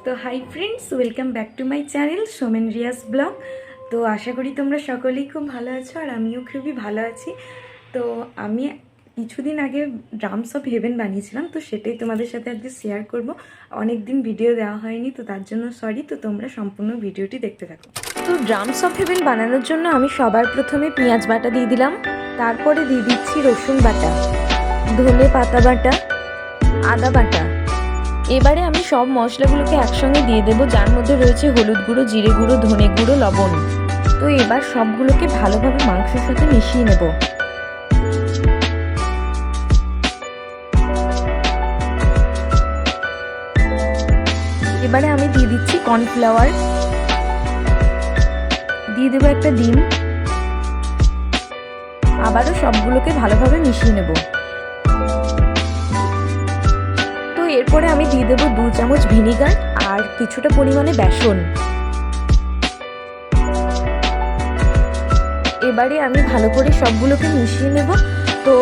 তো hi friends, welcome back to my channel Somen Riya's blog. তো আশা করি তোমরা সকলেই খুব ভালো আছো আর আমিও খুবই ভালো আছি। তো আমি কিছুদিন আগে ড্রামস অফ হেভেন বানিয়েছিলাম, তো সেটাই তোমাদের সাথে আজকে শেয়ার করব। অনেক দিন ভিডিও দেওয়া হয়নি, তো তার জন্য সরি। তো তোমরা সম্পূর্ণ ভিডিওটি দেখতে থাকো। তো ড্রামস অফ হেভেন বানানোর জন্য আমি সবার প্রথমে পেঁয়াজ বাটা দিয়ে দিলাম, তারপরে দিয়ে দিচ্ছি রসুন বাটা, ধনে পাতা বাটা, আদা বাটা। এবারে আমি সব মশলাগুলোকে একসঙ্গে দিয়ে দেবো, যার মধ্যে রয়েছে হলুদ গুঁড়ো, জিরে গুঁড়ো, ধনে গুঁড়ো, লবণ। তো এবার সবগুলোকে ভালোভাবে মাংসের সাথে মিশিয়ে নেব। এবারে আমি দিয়ে দিচ্ছি কর্নফ্লাওয়ার, দিয়ে দেবো একটা ডিম, আবারও সবগুলোকে ভালোভাবে মিশিয়ে নেব। এরপরে আমি দিয়ে দেবো 2 চামচ ভিনিগার আর কিছুটা পরিমাণে বেসন। এবারে আমি ভালো করে সবগুলোকে মিশিয়ে নেব। তো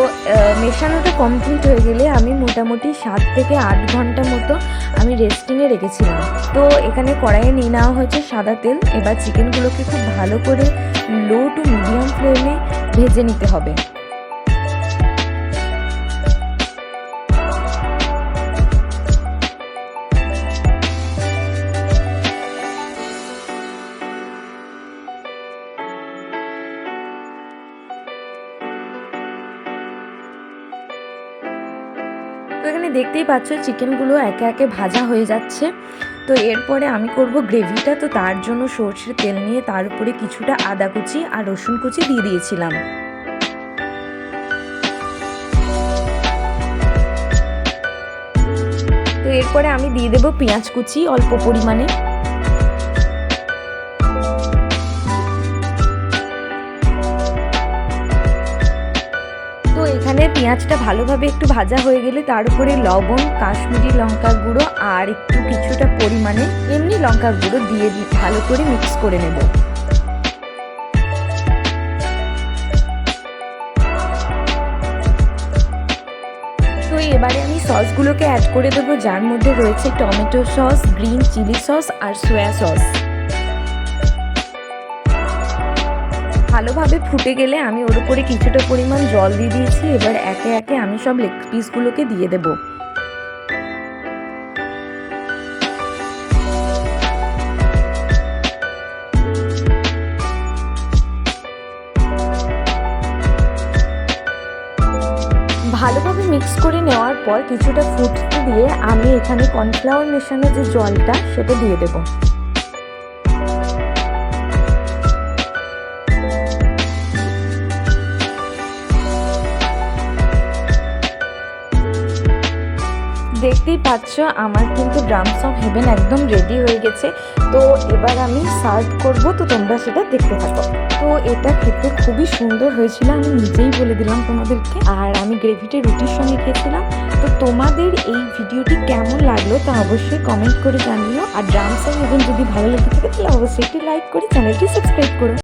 মেশানোটা কমপ্লিট হয়ে গেলে আমি মোটামুটি 7 থেকে 8 ঘন্টা মতো আমি রেস্টিংয়ে রেখেছিলাম। তো এখানে কড়াইয়ে নিয়ে নেওয়া হয়েছে সাদা তেল। এবার চিকেনগুলোকে খুব ভালো করে লো টু মিডিয়াম ফ্লেমে ভেজে নিতে হবে। তো এখানে দেখতেই পাচ্ছ চিকেনগুলো একে একে ভাজা হয়ে যাচ্ছে। তো এরপরে আমি করব গ্রেভিটা। তো তার জন্য সরষের তেল নিয়ে তার উপরে কিছুটা আদা কুচি আর রসুন কুচি দিয়ে দিয়েছিলাম। তো এরপরে আমি দিয়ে দেব পেঁয়াজ কুচি অল্প পরিমাণে। তো এখানে পেঁয়াজটা ভালোভাবে একটু ভাজা হয়ে গেলে তার উপরে লবণ, কাশ্মীরি লঙ্কার গুঁড়ো আর একটু কিছুটা পরিমাণে এমনি লঙ্কার গুঁড়ো দিয়ে ভালো করে মিক্স করে নেব। তো এবারে আমি সসগুলোকে অ্যাড করে দেবো, যার মধ্যে রয়েছে tomato sauce, green chilli sauce আর সয়া সস। ভালোভাবে ফুটে গেলে আমি ওর উপরে কিছুটা পরিমাণ জল দিয়ে দিয়েছি। এবার একে একে আমি সব লেগ পিসগুলোকে দিয়ে দেব। ভালোভাবে মিক্স করে নেওয়ার পর কিছুটা ফুটতে দিয়ে আমি এখানে কর্নফ্লাওয়ার মেশানো যে জলটা সেটা দিয়ে দেব। দেখতেই পাচ্ছ আমার কিন্তু ড্রামস অফ হেভেন একদম রেডি হয়ে গেছে। তো এবার আমি সার্ভ করব, তো তোমরা সেটা দেখতে থাকো। তো এটা খেতে খুবই সুন্দর হয়েছিল, আমি নিজেই বলে দিলাম তোমাদেরকে। আর আমি গ্রেভিটা রুটির সঙ্গে খেয়েছিলাম। তো তোমাদের এই ভিডিওটি কেমন লাগলো তা অবশ্যই কমেন্ট করে জানিও। আর ড্রামস অফ হেভেন যদি ভালো লেগে থাকে তাহলে অবশ্যই একটি লাইক করে চ্যানেলটি সাবস্ক্রাইব করো।